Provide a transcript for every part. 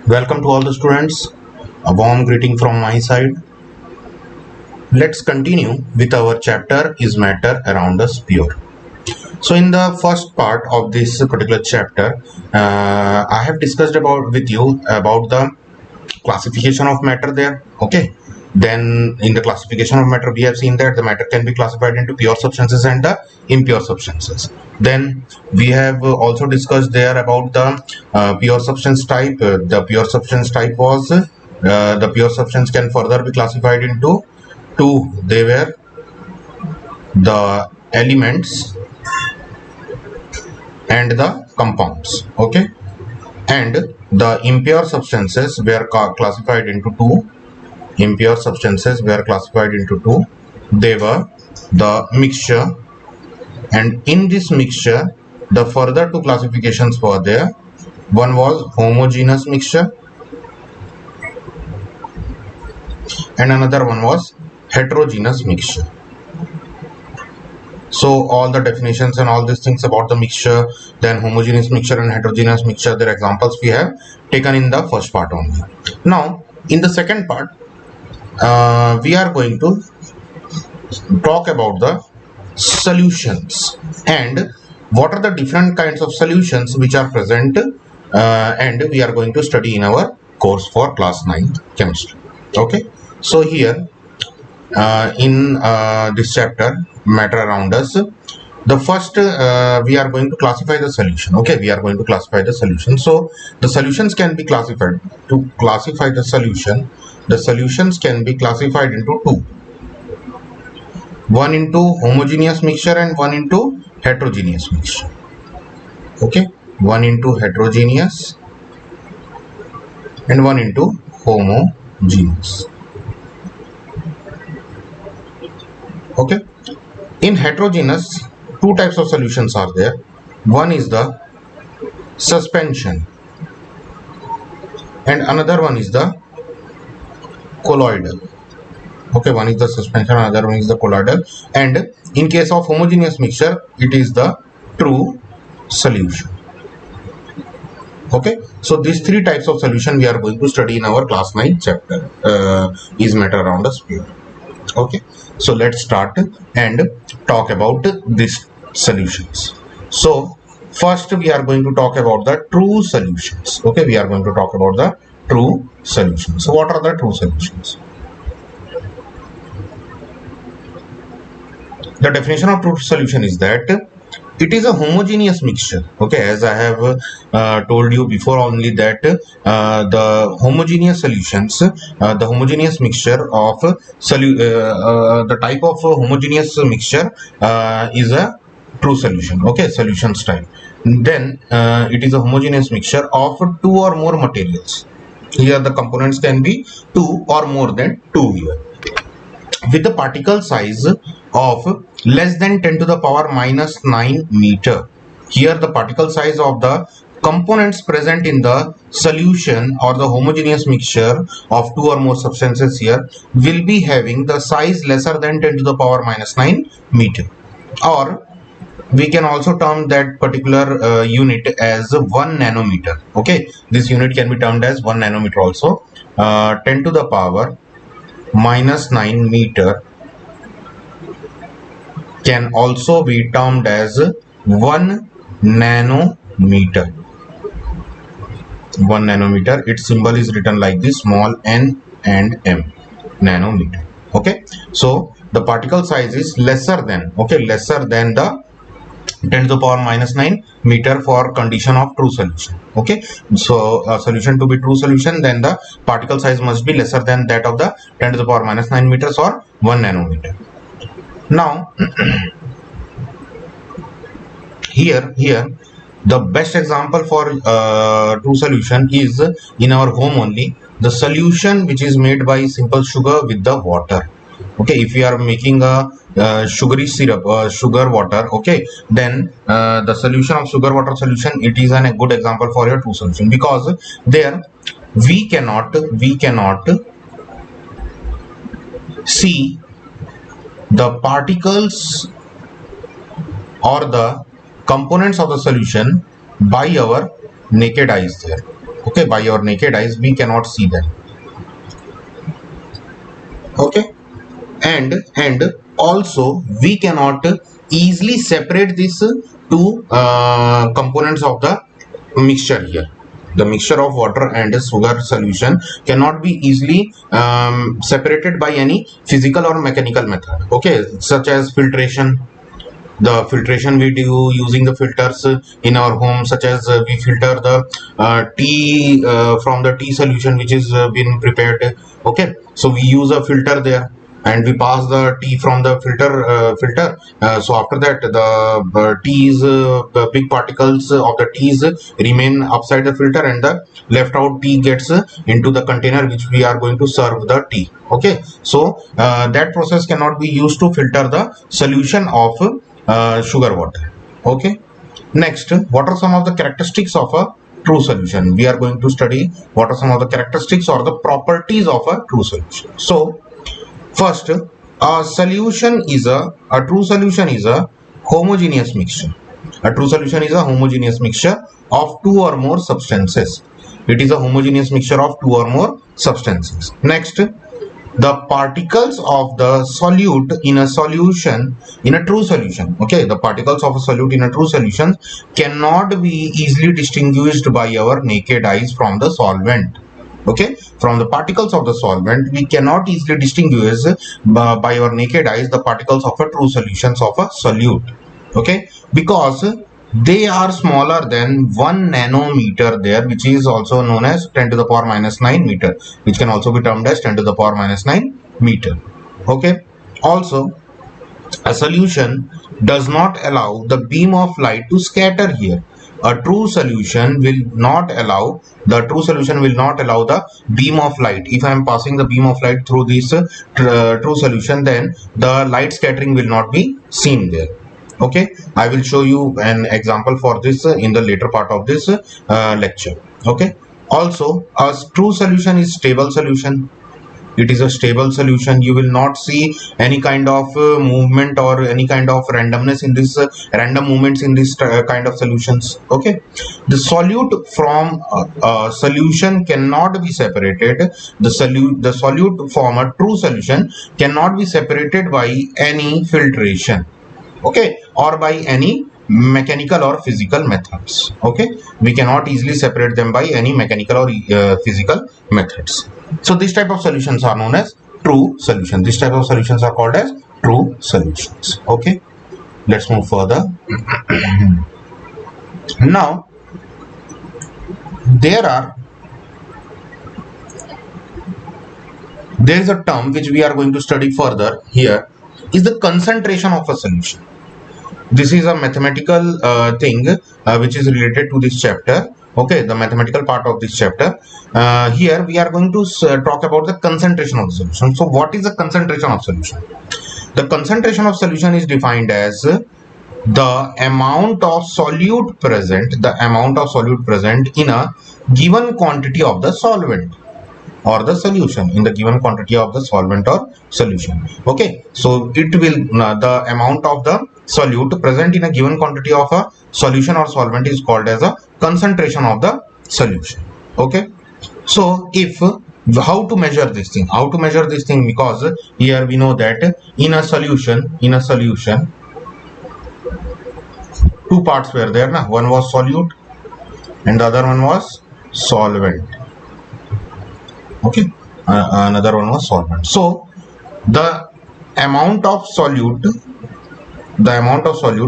Welcome to all the students. A warm greeting from my side. Let's continue with our chapter Is Matter Around Us Pure? So in the first part of this particular chapter, I have discussed with you about the classification of matter there. Okay. Then in the classification of matter, we have seen that the matter can be classified into pure substances and the impure substances. Then we have also discussed there about the pure substance type. The pure substance type was the pure substance can further be classified into two. They were the elements and the compounds. Okay. And the impure substances were classified into two. Impure substances were classified into two. They were the mixture, and in this mixture the further two classifications were there. One was homogeneous mixture and another one was heterogeneous mixture. So all the definitions and all these things about the mixture, then homogeneous mixture and heterogeneous mixture, their examples we have taken in the first part only. Now in the second part, we are going to talk about the solutions and what are the different kinds of solutions which are present, and we are going to study in our course for class 9th chemistry. Okay, so here in this chapter matter around us, the first we are going to classify the solution. Okay, we are going to classify the solution. So the solutions can be classified. To classify the solutions can be classified into two. One into homogeneous mixture and one into heterogeneous mixture. Okay, one into heterogeneous and one into homogeneous. Okay, in heterogeneous, two types of solutions are there. One is the suspension and another one is the colloidal. Okay, one is the suspension, another one is the colloidal, and in case of homogeneous mixture it is the true solution. Okay, so these three types of solution we are going to study in our class 9 chapter, Is Matter Around Us Pure? Okay, so let's start and talk about these solutions. So first we are going to talk about the true solutions. Okay, we are going to talk about the true solutions. So what are the true solutions? The definition of true solution is that it is a homogeneous mixture. Okay, as I have told you before only that the homogeneous solutions, the homogeneous mixture of the type of homogeneous mixture is a true solution. Okay, solutions type. Then it is a homogeneous mixture of two or more materials. Here the components can be two or more than two here, with the particle size of less than 10 to the power minus 9 meter. Here the particle size of the components present in the solution or the homogeneous mixture of two or more substances here will be having the size lesser than 10 to the power minus 9 meter, or we can also term that particular unit as 1 nanometer. Okay, this unit can be termed as 1 nanometer also. 10 to the power minus 9 meter can also be termed as 1 nanometer. 1 nanometer, its symbol is written like this, small n and m, nanometer. Okay, so the particle size is lesser than, okay, lesser than the 10 to the power minus 9 meter for condition of true solution. Okay, so a solution to be true solution, then the particle size must be lesser than that of the 10 to the power minus 9 meters or 1 nanometer. Now here the best example for true solution is in our home only, the solution which is made by simple sugar with the water. Okay, if we are making a sugary syrup, sugar water, okay, then the solution of sugar water solution, it is a good example for your true solution, because there we cannot see the particles or the components of the solution by our naked eyes there. Okay, by your naked eyes we cannot see them. Okay, and also we cannot easily separate these two components of the mixture here. The mixture of water and sugar solution cannot be easily separated by any physical or mechanical method, okay, such as filtration. The filtration we do using the filters in our home, such as we filter the tea from the tea solution which is been prepared. Okay, so we use a filter there and we pass the tea from the filter. So after that the teas, the big particles of the teas remain upside the filter, and the left out tea gets into the container which we are going to serve the tea. Okay, so that process cannot be used to filter the solution of sugar water. Okay, next, what are some of the characteristics of a true solution? We are going to study what are some of the characteristics or the properties of a true solution. So first, a solution is a true solution is a homogeneous mixture. A true solution is a homogeneous mixture of two or more substances. It is a homogeneous mixture of two or more substances. Next, the particles of the solute in a solution, in a true solution, okay, the particles of a solute in a true solution cannot be easily distinguished by our naked eyes from the solvent. Okay, from the particles of the solvent we cannot easily distinguish by our naked eyes the particles of a true solutions of a solute. Okay, because they are smaller than 1 nanometer there, which is also known as 10 to the power minus 9 meter, which can also be termed as 10 to the power minus 9 meter. Okay, also a solution does not allow the beam of light to scatter here. A true solution will not allow the beam of light. If I am passing the beam of light through this true solution, then the light scattering will not be seen there. Okay, I will show you an example for this in the later part of this lecture. Okay, also a true solution is stable solution. It is a stable solution. You will not see any kind of movement or any kind of randomness in this random movements in this kind of solutions. Okay, the solute from a solution cannot be separated. The solute from a true solution cannot be separated by any filtration, okay, or by any mechanical or physical methods. Okay, we cannot easily separate them by any mechanical or physical methods. So this type of solutions are known as true solutions. This type of solutions are called as true solutions. Okay, let's move further. Now there is a term which we are going to study further here, is the concentration of a solution. This is a mathematical thing which is related to this chapter. Okay, the mathematical part of this chapter. Here we are going to talk about the concentration of the solution. So what is the concentration of solution? The concentration of solution is defined as the amount of solute present in a given quantity of the solvent or the solution, in the given quantity of the solvent or solution. Okay, so it will the amount of the solute present in a given quantity of a solution or solvent is called as a concentration of the solution. Okay, so if how to measure this thing? Because here we know that in a solution two parts were there. One was solute and the other one was solvent. Okay, another one was solvent. So the amount of solute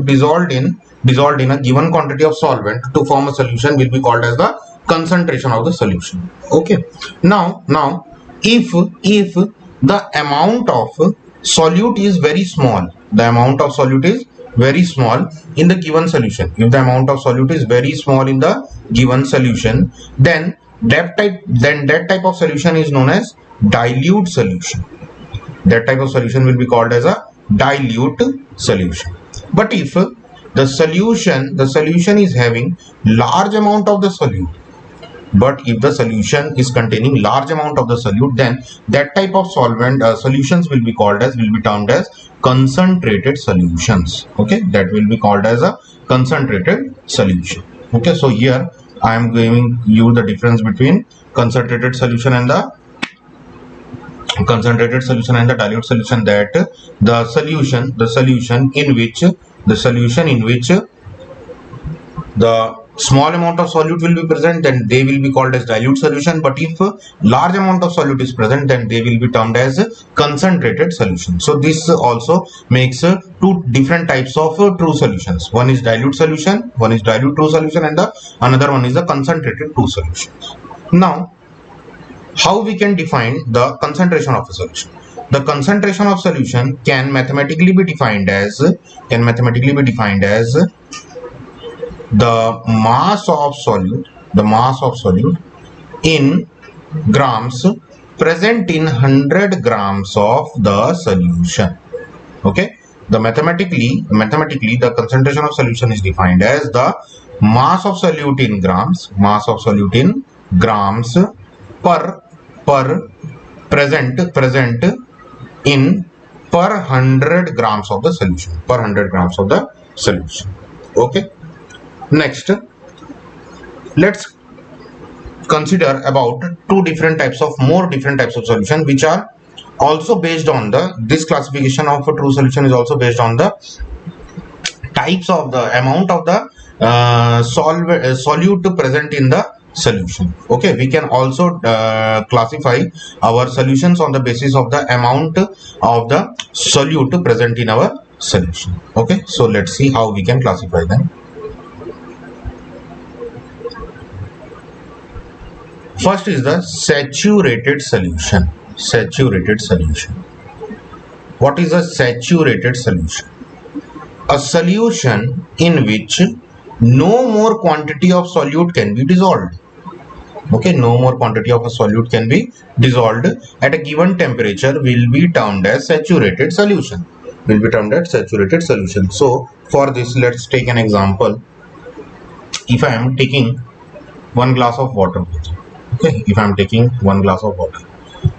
dissolved in a given quantity of solvent to form a solution will be called as the concentration of the solution. Okay, now if the amount of solute is very small, in the given solution, if the amount of solute is very small in the given solution, then that type of solution is known as dilute solution. That type of solution will be called as a dilute solution. But if the solution is having large amount of the solute, but if the solution is containing large amount of the solute, then that type of solvent solutions will be termed as concentrated solutions. Okay, that will be called as a concentrated solution. Okay, so here I am giving you the difference between concentrated solution and the dilute solution, that the solution in which the small amount of solute will be present, then they will be called as dilute solution. But if large amount of solute is present, then they will be termed as concentrated solution. So this also makes two different types of true solutions. One is dilute solution, one is dilute true solution, and the another one is the concentrated true solution. Now, how we can define the concentration of a solution? The concentration of solution can mathematically be defined as the mass of solute in grams present in 100 grams of the solution. Okay, mathematically the concentration of solution is defined as the mass of solute in grams per present in per 100 grams of the solution. Okay, next let's consider about more different types of solution, which are also based on this classification of a true solution is also based on the types of the amount of the solute present in the solution. Okay, we can also classify our solutions on the basis of the amount of the solute present in our solution. Okay, so let's see how we can classify them. First is the saturated solution. What is a saturated solution? A solution in which no more quantity of solute can be dissolved. Okay, no more quantity of a solute can be dissolved at a given temperature will be termed as saturated solution. So for this, let's take an example. If I am taking 1 glass of water, okay, if I am taking 1 glass of water,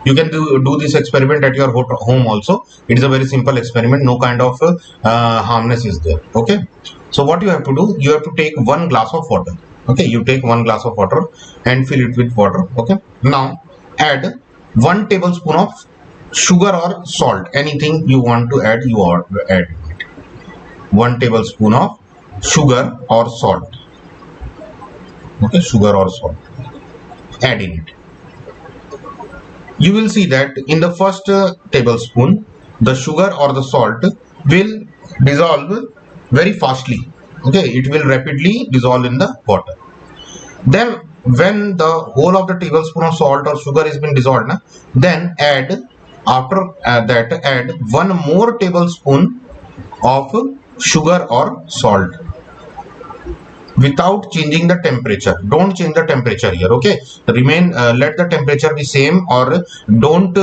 you can do this experiment at your home also. It is a very simple experiment, no kind of harmness is there. Okay, so what you have to do, you have to take 1 glass of water. Okay, you take 1 glass of water and fill it with water. Okay, now add 1 tablespoon of sugar or salt, anything you want to add, you add it. 1 tablespoon of sugar or salt. Okay, sugar or salt, add in it. You will see that in the first tablespoon, the sugar or the salt will dissolve very fastly. Okay, it will rapidly dissolve in the water. Then when the whole of the tablespoon of salt or sugar has been dissolved, then add 1 more tablespoon of sugar or salt without changing the temperature. Don't change the temperature here. Okay, remain, let the temperature be same, or don't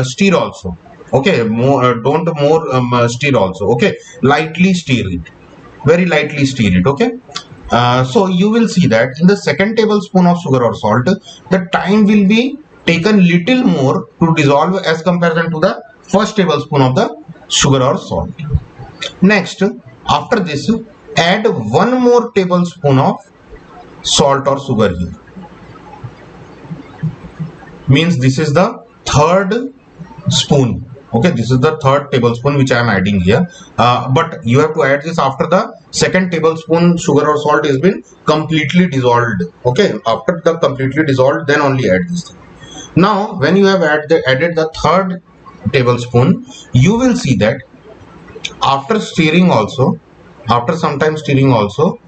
stir also. Okay, don't stir also. Okay, lightly stir it, very lightly stir it. Okay, so you will see that in the second tablespoon of sugar or salt, the time will be taken little more to dissolve as comparison to the first tablespoon of the sugar or salt. Next, after this, add 1 more tablespoon of salt or sugar here. Means this is the third spoon. Okay, this is the third tablespoon which I am adding here. But you have to add this after the second tablespoon sugar or salt has been completely dissolved. Okay, after the completely dissolved, then only add this thing. Now, when you have added the third tablespoon, you will see that after stirring also, after some time stirring also,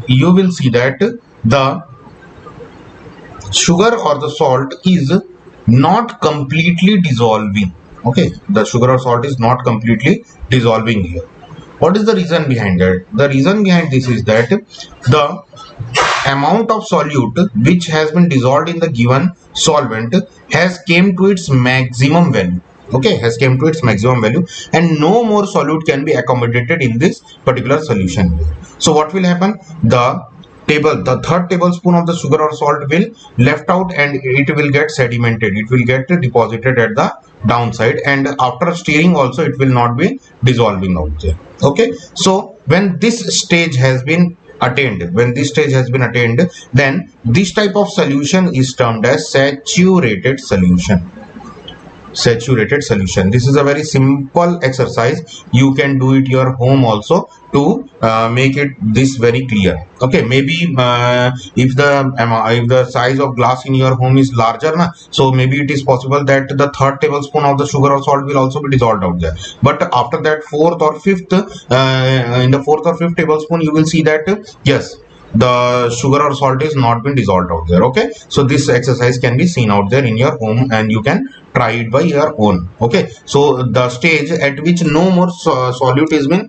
you will see that the sugar or the salt is not completely dissolving. Okay, the sugar or salt is not completely dissolving here. What is the reason behind that? The reason behind this is that the amount of solute which has been dissolved in the given solvent has came to its maximum value. Okay, has came to its maximum value, and no more solute can be accommodated in this particular solution. So what will happen? The third tablespoon of the sugar or salt will left out, and it will get sedimented. It will get deposited at the downside, and after stirring also it will not be dissolving out there. Okay, so when this stage has been attained, when this stage has been attained, then this type of solution is termed as saturated solution. Saturated solution. This is a very simple exercise. You can do it your home also to make it this very clear. Okay, maybe if the size of glass in your home is larger na, so maybe it is possible that the third tablespoon of the sugar or salt will also be dissolved out there, but after that fourth or fifth in the fourth or fifth tablespoon you will see that yes, the sugar or salt is not been dissolved out there. Okay, so this exercise can be seen out there in your home and you can try it by your own. Okay, so the stage at which no more solute is been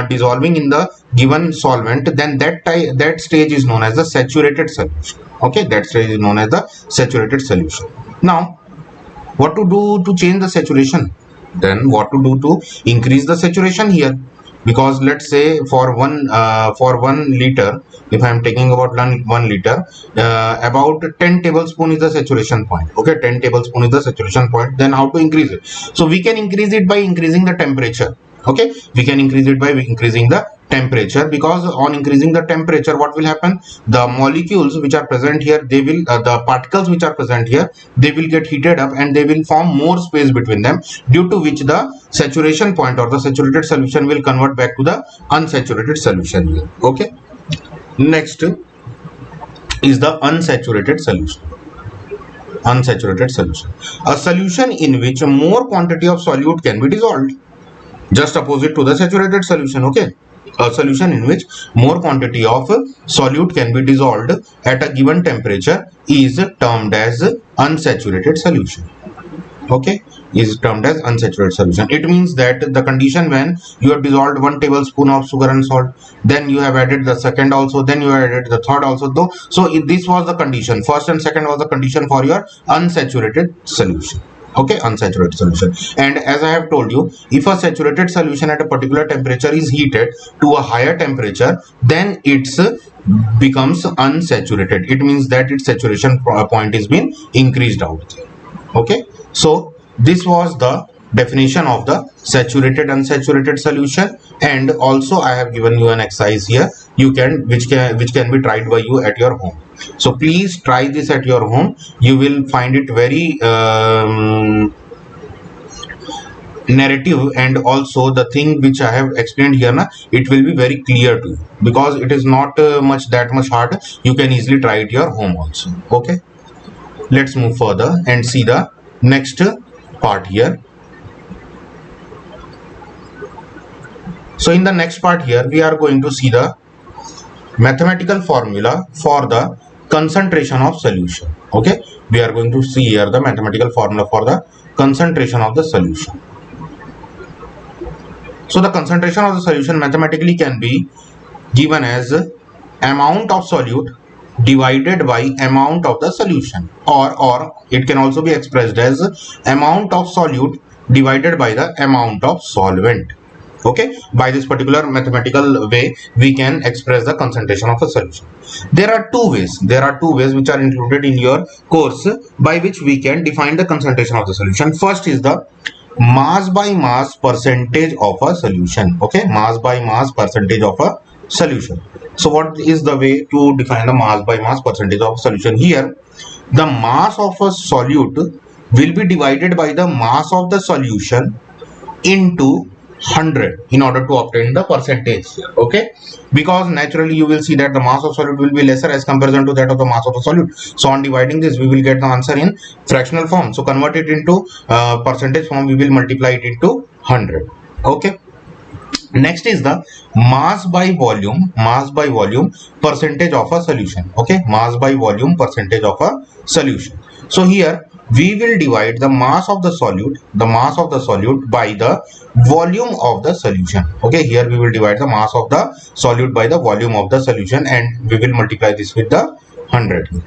dissolving in the given solvent, then that stage is known as the saturated solution. Okay, that stage is known as the saturated solution. Now what to do to change the saturation? Then what to do to increase the saturation here? Because let's say for 1 liter, if I am taking about 1 liter, about 10 tablespoon is the saturation point. Okay, 10 tablespoon is the saturation point. Then how to increase it? So we can increase it by increasing the temperature. Okay, we can increase it by increasing the temperature, because on increasing the temperature what will happen, the molecules which are present here, they will the particles which are present here, they will get heated up and they will form more space between them, due to which the saturation point or the saturated solution will convert back to the unsaturated solution here. Okay, next is the unsaturated solution. Unsaturated solution, a solution in which more quantity of solute can be dissolved, just opposite to the saturated solution. Okay, a solution in which more quantity of solute can be dissolved at a given temperature is termed as unsaturated solution. Okay, is termed as unsaturated solution. It means that the condition when you have dissolved 1 tablespoon of sugar and salt, then you have added the second also, then you have added the third also, though. So this was the condition, first and second was the condition for your unsaturated solution. Okay, unsaturated solution. And as I have told you, if a saturated solution at a particular temperature is heated to a higher temperature, then it's becomes unsaturated. It means that its saturation point is being increased out there. Okay, so this was the definition of the saturated unsaturated solution, and also I have given you an exercise here you can which can be tried by you at your home. So please try this at your home. You will find it very narrative, and also the thing which I have explained here na, it will be very clear to you, because it is not that much hard. You can easily try it your home also. Okay, let's move further and see the next part here. So in the next part here we are going to see the mathematical formula for the concentration of solution. Okay, we are going to see here the mathematical formula for the concentration of the solution. So the concentration of the solution mathematically can be given as amount of solute divided by amount of the solution, or it can also be expressed as amount of solute divided by the amount of solvent. Okay, by this particular mathematical way we can express the concentration of a solution. There are two ways which are included in your course by which we can define the concentration of the solution. First is the mass by mass percentage of a solution. Okay, mass by mass percentage of a solution. So what is the way to define the mass by mass percentage of a solution? Here the mass of a solute will be divided by the mass of the solution into 100 in order to obtain the percentage. Okay, because naturally you will see that the mass of solute will be lesser as comparison to that of the mass of the solute. So on dividing this we will get the answer in fractional form. So convert it into percentage form, we will multiply it into 100. Okay, next is the mass by volume percentage of a solution. Okay, mass by volume percentage of a solution. So here we will divide the mass of the solute by the volume of the solution. Okay, here we will divide the mass of the solute by the volume of the solution, and we will multiply this with the 100.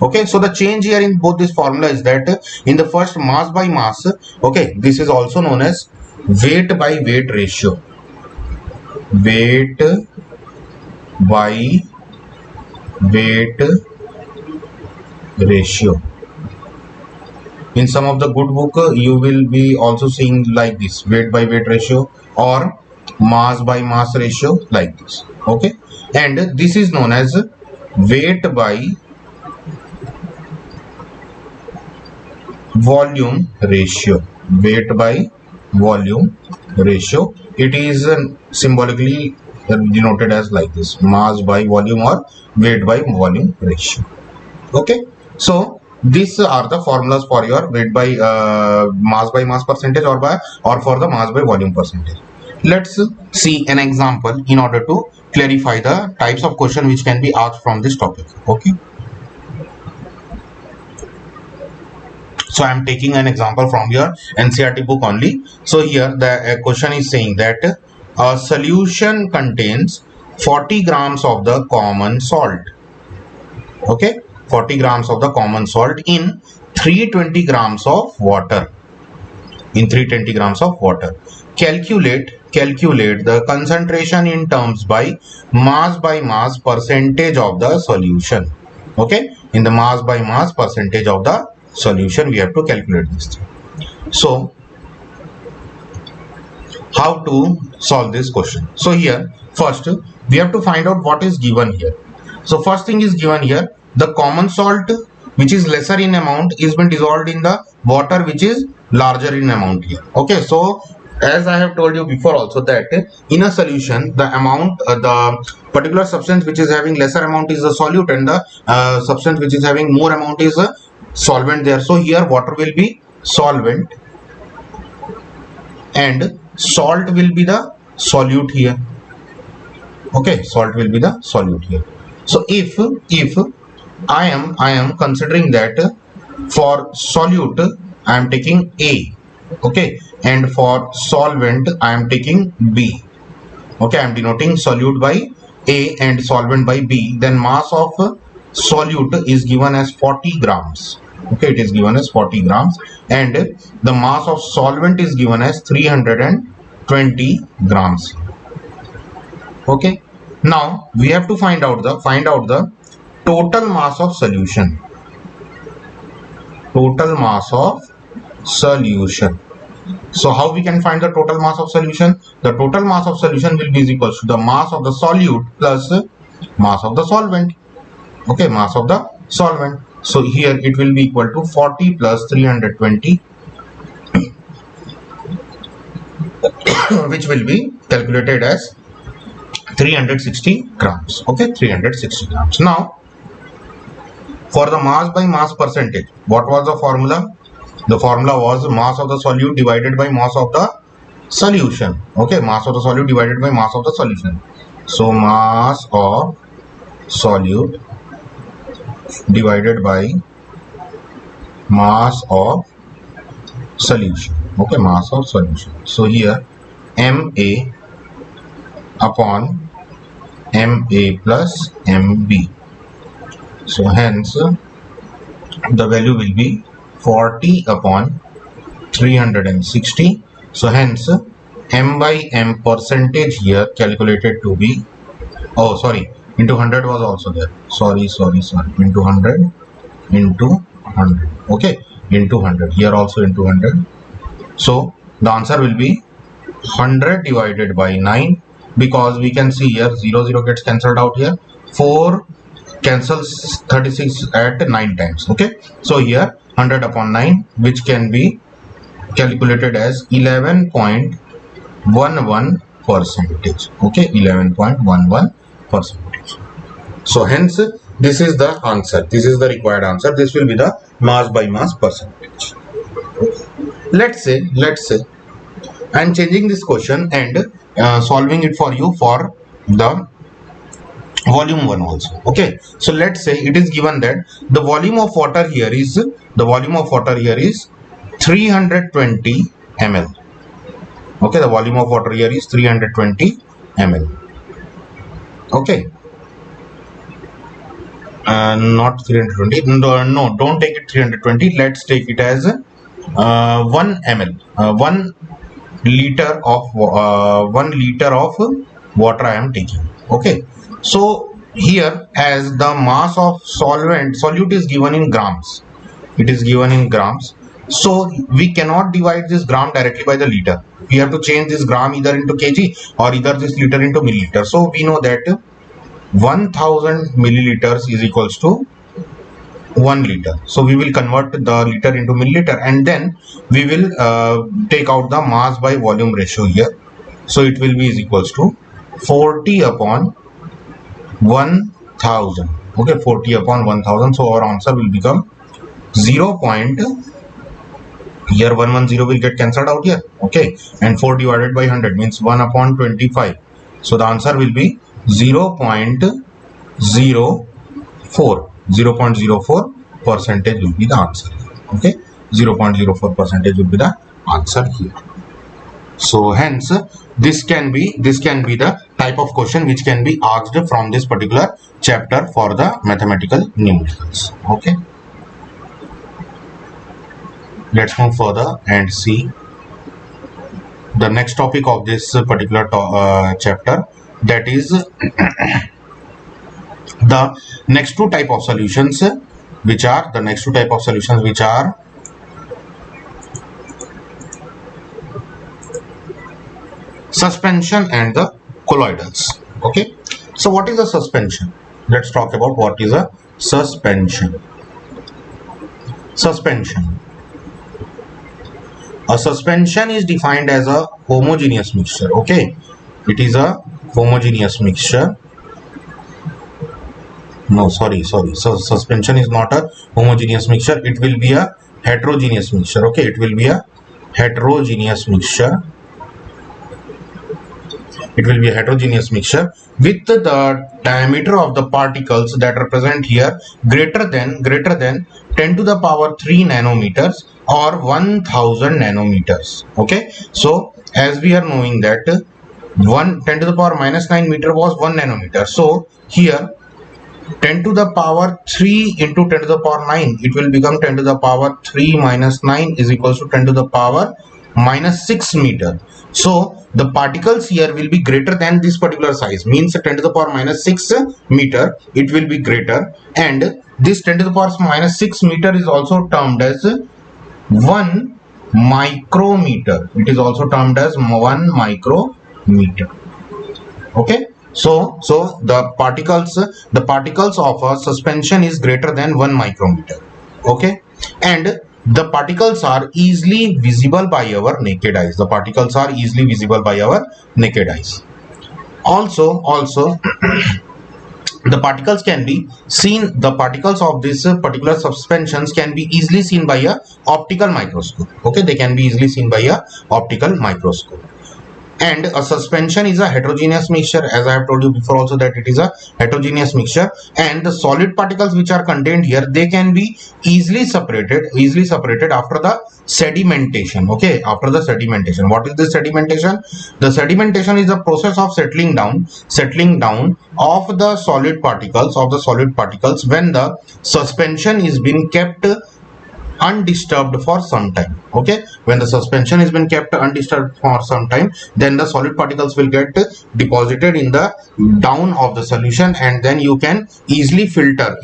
Okay, so the change here in both this formula is that in the first mass by mass, okay, this is also known as weight by weight ratio. Weight by weight ratio. In some of the good book you will be also seeing like this, weight by weight ratio, or mass by mass ratio, like this. Okay, and this is known as weight by volume ratio. Weight by volume ratio, it is symbolically denoted as like this: mass by volume or weight by volume ratio. Okay, so these are the formulas for your weight by mass by mass percentage, or for the mass by volume percentage. Let's see an example in order to clarify the types of question which can be asked from this topic. Okay, so I am taking an example from your NCERT book only. So here the question is saying that a solution contains 40 grams of the common salt. Okay, 40 grams of the common salt in 320 grams of water. In 320 grams of water. Calculate the concentration in terms by mass percentage of the solution. Okay, in the mass by mass percentage of the solution, we have to calculate this thing. So how to solve this question? So here first we have to find out what is given here. So first thing is given here, the common salt which is lesser in amount is been dissolved in the water which is larger in amount here. Okay, so as I have told you before also that in a solution the amount the particular substance which is having lesser amount is a solute, and the substance which is having more amount is a solvent there. So here water will be solvent and salt will be the solute here. Okay, salt will be the solute here. So if I am considering that for solute I am taking A, okay, and for solvent I am taking B. Okay, I am denoting solute by A and solvent by B. Then mass of solute is given as 40 grams. Okay, it is given as 40 grams, and the mass of solvent is given as 320 grams. Okay, now we have to find out the total mass of solution. Total mass of solution. So how we can find the total mass of solution? The total mass of solution will be equal to the mass of the solute plus mass of the solvent. Okay, mass of the solvent. So here it will be equal to 40 plus 320 which will be calculated as 360 grams. Okay, 360 grams. Now for the mass by mass percentage, what was the formula? The formula was mass of the solute divided by mass of the solution. Okay, mass of the solute divided by mass of the solution. So mass of solute divided by mass of solution. Okay, mass of solution. So here MA upon MA plus MB. So hence the value will be 40 upon 360. So hence M by M percentage here calculated to be, oh sorry, into 100 was also there. Sorry, into 100 into 100. Okay, into 100. Here also into 100. So the answer will be 100 divided by 9, because we can see here 0 gets cancelled out here. 4 cancels 36 at 9 times. Okay, so here 100 upon 9, which can be calculated as 11.11 percentage. Okay, 11.11 percentage. So hence this is the answer. This is the required answer. This will be the mass by mass percentage. Let's say I am changing this question and solving it for you for the volume one also. Okay, so let's say it is given that the volume of water here is 320 ml. Okay, the volume of water here is 320 ml. Okay, not 320. No, don't take it 320. Let's take it as 1 ml. 1 liter of water I am taking. Okay, so here as the mass of solute is given in grams, it is given in grams. So we cannot divide this gram directly by the liter. We have to change this gram either into kg or either this liter into milliliter. So we know that 1000 milliliters is equals to 1 liter. So we will convert the liter into milliliter, and then we will take out the mass by volume ratio here. So it will be is equals to 40 upon 1000. Okay, 40 upon 1000. So our answer will become 0. Here 110 will get cancelled out here. Okay, and 4 divided by 100 means 1 upon 25. So the answer will be 0.04. 0.04 percentage will be the answer. Okay, 0.04 percentage will be the answer here. So hence this can be the type of question which can be asked from this particular chapter for the mathematical numericals. Okay, let's move further and see the next topic of this particular chapter, that is the next two type of solutions, which are suspension and the colloidals. Okay, so what is a suspension? Let's talk about what is a suspension. A suspension is defined as a homogeneous mixture. Okay, it is a homogeneous mixture. No, sorry. So suspension is not a homogeneous mixture. It will be a heterogeneous mixture. Okay, it will be a heterogeneous mixture. It will be a heterogeneous mixture with the diameter of the particles that represent here greater than 10 to the power 3 nanometers or 1000 nanometers. Okay, so as we are knowing that 10 to the power minus 9 meter was 1 nanometer. So here 10 to the power 3 into 10 to the power 9, it will become 10 to the power 3 minus 9 is equals to 10 to the power minus 6 meter. So the particles here will be greater than this particular size, means 10 to the power minus 6 meter, it will be greater, and this 10 to the power minus 6 meter is also termed as 1 micrometer. It is also termed as 1 micrometer. Okay, so the particles of a suspension is greater than 1 micrometer. Okay, and the particles are easily visible by our naked eyes. Also the particles can be seen, the particles of this particular suspensions can be easily seen by a optical microscope. Okay, they can be easily seen by a optical microscope. And a suspension is a heterogeneous mixture, as I have told you before also that it is a heterogeneous mixture, and the solid particles which are contained here, they can be easily separated after the sedimentation. Okay, after the sedimentation. What is the sedimentation? The sedimentation is the process of settling down of the solid particles when the suspension is being kept undisturbed for some time. Okay, when the suspension has been kept undisturbed for some time, then the solid particles will get deposited in the down of the solution, and then you can easily filter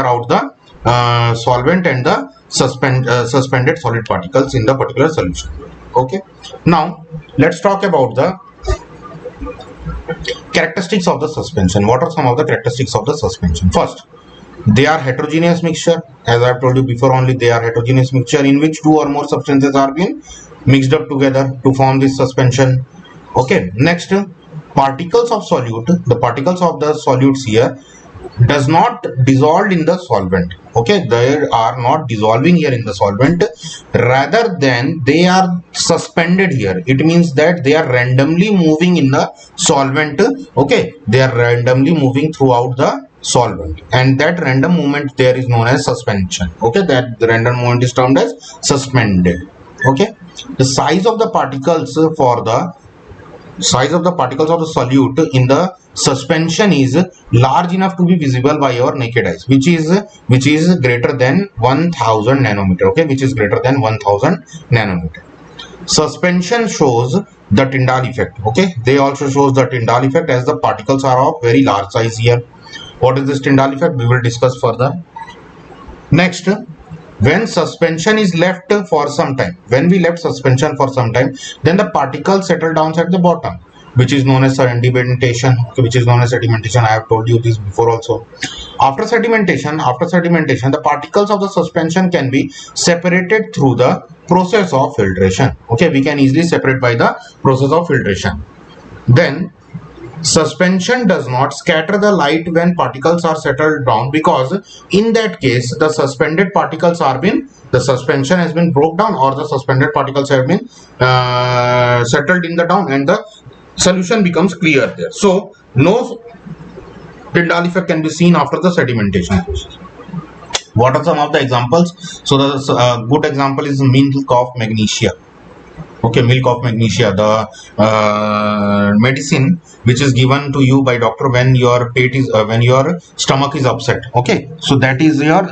out the solvent and the suspended solid particles in the particular solution. Okay, now let's talk about the characteristics of the suspension. What are some of the characteristics of the suspension? First, they are heterogeneous mixture. As I have told you before only, they are heterogeneous mixture in which two or more substances are being mixed up together to form this suspension. Okay, next, particles of solute, the particles of the solutes here does not dissolve in the solvent. Okay, they are not dissolving here in the solvent, rather than they are suspended here. It means that they are randomly moving in the solvent. Okay, they are randomly moving throughout the solvent, and that random movement there is known as suspension. Okay, that the random movement is termed as suspended. Okay, the size of the particles of the solute in the suspension is large enough to be visible by our naked eyes, which is greater than 1000 nanometer. Okay, which is greater than 1000 nanometer. Suspension shows the Tyndall effect. Okay, they also shows the Tyndall effect as the particles are of very large size here. What is this Tyndall effect? We will discuss further. Next, when suspension is left for some time, when we left suspension for some time, then the particles settle down at the bottom, which is known as sedimentation. Okay, which is known as sedimentation. I have told you this before also. After sedimentation, the particles of the suspension can be separated through the process of filtration. Okay, we can easily separate by the process of filtration. Then suspension does not scatter the light when particles are settled down, because in that case the suspended particles are been, the suspension has been broke down, or the suspended particles have been settled in the down, and the solution becomes clear there. So no Tyndall effect can be seen after the sedimentation process. What are some of the examples? So the good example is milk of magnesia. Okay, milk of magnesia, the medicine which is given to you by doctor when your pet is when your stomach is upset. Okay, so that is your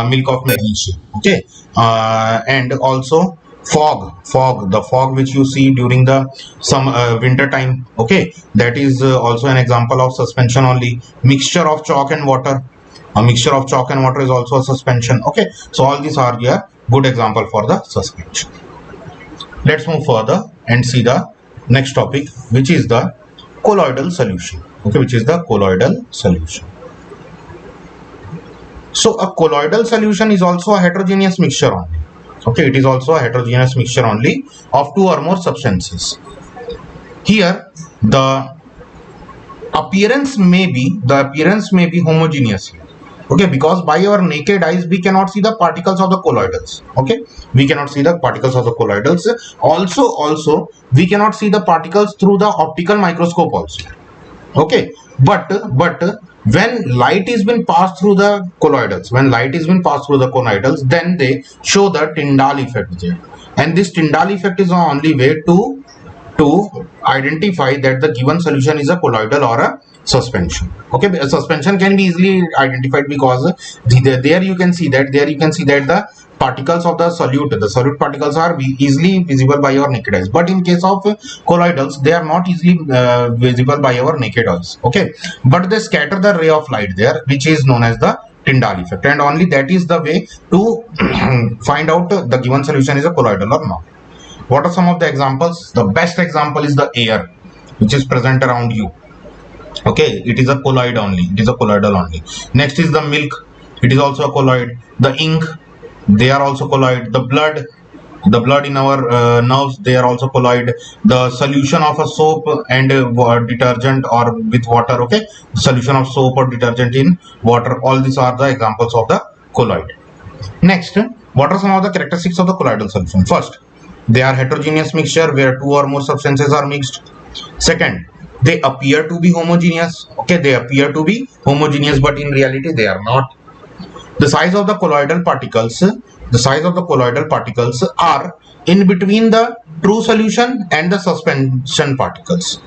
milk of magnesia. Okay, and also fog, the fog which you see during the some winter time. Okay, that is also an example of suspension only. Mixture of chalk and water, a mixture of chalk and water is also a suspension. Okay, so all these are your good example for the suspension. Let's move further and see the next topic, which is the colloidal solution. Okay, which is the colloidal solution. So a colloidal solution is also a heterogeneous mixture only. Okay, it is also a heterogeneous mixture only of two or more substances. Here the appearance may be homogeneous here. Okay, because by our naked eyes we cannot see the particles of the colloidals. Okay, we cannot see the particles of the colloidals. Also we cannot see the particles through the optical microscope also. Okay, but when light is been passed through the colloidals, then they show the Tyndall effect there, and this Tyndall effect is the only way to identify that the given solution is a colloidal or a suspension. Okay, a suspension can be easily identified because there you can see that the particles of the solute particles are easily visible by your naked eyes, but in case of colloidals they are not easily visible by our naked eyes. Okay, but they scatter the ray of light there, which is known as the Tyndall effect, and only that is the way to find out the given solution is a colloidal or not. What are some of the examples? The best example is the air, which is present around you. Okay, it is a colloid only, it is a colloidal only. Next is the milk, it is also a colloid. The ink, they are also colloid. The blood in our nerves, they are also colloid. The solution of a soap and detergent or with water. Okay, solution of soap or detergent in water, all these are the examples of the colloid. Next, what are some of the characteristics of the colloidal solution? First, they are heterogeneous mixture where two or more substances are mixed. Second, they appear to be homogeneous. Okay, they appear to be homogeneous, but in reality they are not. The size of the colloidal particles are in between the true solution and the suspension particles.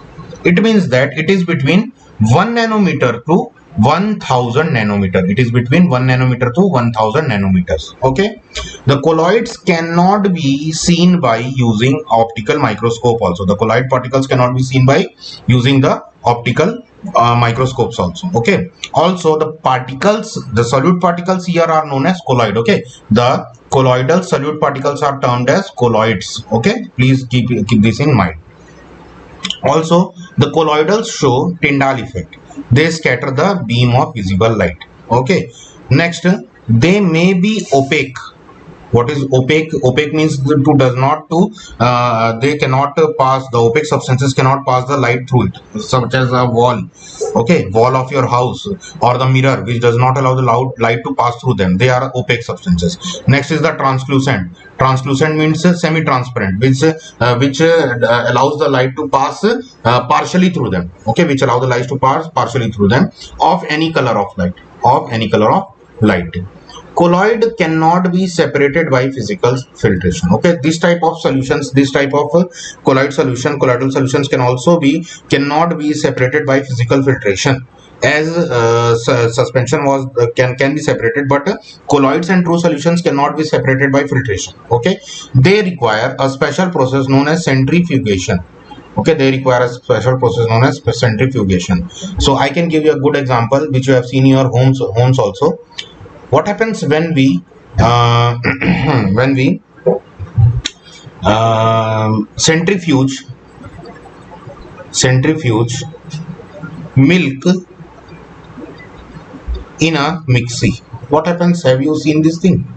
It means that it is between 1 nanometer to 1000 nanometer. It is between 1 nanometer to 1000 nanometers. Okay, the colloids cannot be seen by using optical microscope also. The colloid particles cannot be seen by using the optical microscopes also. Okay, also the particles, the solute particles here are known as colloid. Okay, the colloidal solute particles are termed as colloids. Okay, please keep this in mind. Also, the colloidals show Tyndall effect. They scatter the beam of visible light. Okay, next, they may be opaque. What is opaque? Opaque means they cannot pass, the opaque substances cannot pass the light through it, such as a wall. Okay, wall of your house or the mirror, which does not allow the light to pass through them. They are opaque substances. Next is the translucent. Translucent means semi-transparent, which allows the light to pass partially through them. Okay, which allow the light to pass partially through them, of any color of light. Colloid cannot be separated by physical filtration. Okay, this type of solutions, this type of colloidal solutions cannot be separated by physical filtration, as suspension was can be separated, but colloids and true solutions cannot be separated by filtration. Okay, they require a special process known as centrifugation. Okay, they require a special process known as centrifugation. So I can give you a good example which you have seen in your homes also. What happens when we when we centrifuge milk in a mixie, what happens? Have you seen this thing?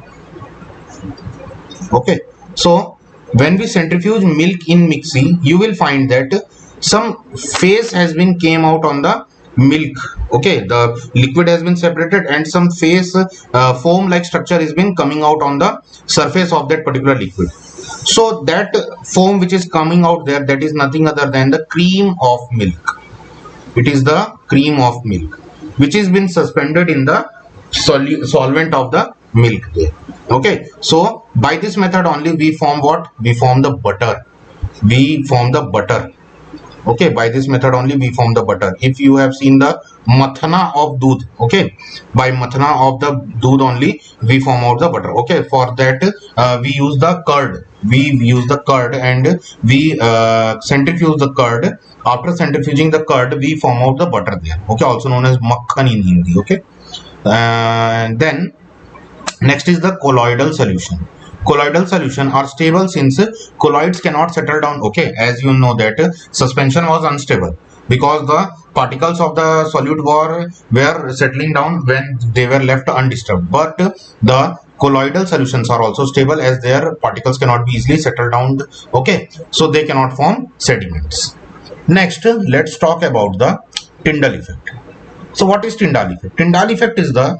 Okay, so when we centrifuge milk in mixie, you will find that some phase has been came out on the milk. Okay, the liquid has been separated and some phase foam like structure has been coming out on the surface of that particular liquid. So that foam which is coming out there, that is nothing other than the cream of milk. It is the cream of milk which has been suspended in the solvent of the milk there. Okay, so by this method only we form what? We form the butter. Okay, by this method only we form the butter. If you have seen the mathana of doodh, okay, by mathana of the doodh only we form out the butter. Okay, for that we use the curd. And we centrifuge the curd. After centrifuging the curd, we form out the butter there. Okay, also known as makhan in Hindi. Okay, and then next is the colloidal solution. Colloidal solution are stable since colloids cannot settle down. Okay, as you know that suspension was unstable because the particles of the solute were settling down when they were left undisturbed. But the colloidal solutions are also stable as their particles cannot be easily settled down. Okay, so they cannot form sediments. Next, let's talk about the Tyndall effect. So what is Tyndall effect? Tyndall effect is the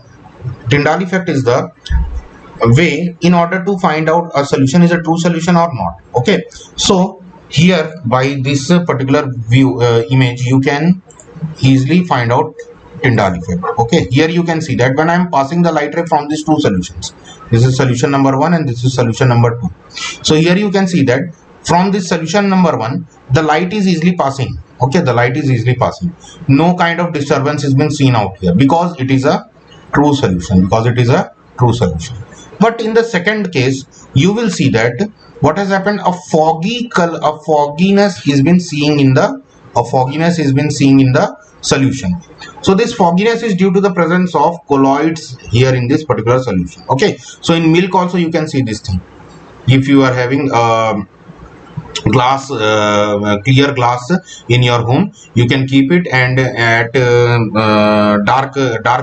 way in order to find out a solution is a true solution or not. Okay, so here by this particular view image you can easily find out Tyndall effect. Okay, here you can see that when I am passing the light ray from these two solutions, this is solution number 1 and this is solution number 2. So here you can see that from this solution number 1 the light is easily passing. Okay, the light is easily passing. No kind of disturbance has been seen out here because it is a true solution. But in the second case, you will see that what has happened, a fogginess is been seen in the solution. So this fogginess is due to the presence of colloids here in this particular solution. Okay, so in milk also you can see this thing. If you are having glass, clear glass in your home, you can keep it and at dark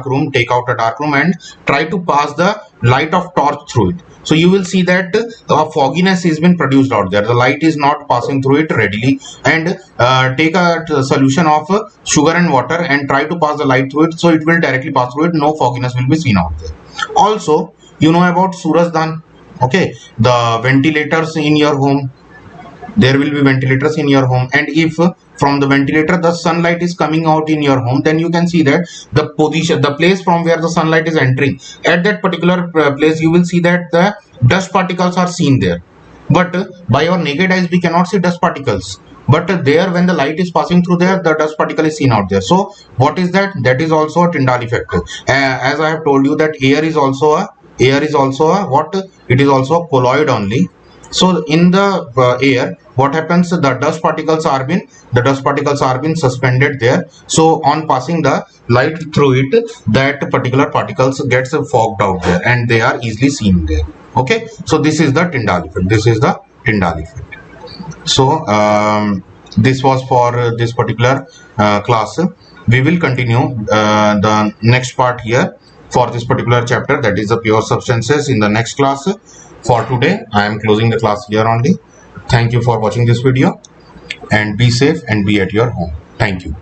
room, take out a dark room and try to pass the light of torch through it. So you will see that fogginess has been produced out there. The light is not passing through it readily. And take a solution of sugar and water and try to pass the light through it, so it will directly pass through it. No fogginess will be seen out there. Also, you know about Surajdan. Okay, the ventilators in your home. There will be ventilators in your home, and if from the ventilator the sunlight is coming out in your home, then you can see that the place from where the sunlight is entering, at that particular place you will see that the dust particles are seen there. But by our naked eyes we cannot see dust particles, but there when the light is passing through there, the dust particle is seen out there. So what is that? That is also a Tyndall effect. As I have told you that air is also a what? It is also a colloid only. So in the air, what happens? The dust particles are been suspended there. So on passing the light through it, that particular particles gets fogged out there, and they are easily seen there. Okay, so this is the Tyndall effect. So this was for this particular class. We will continue the next part here for this particular chapter, that is the pure substances, in the next class. For today, I am closing the class here only. Thank you for watching this video, and be safe and be at your home. Thank you.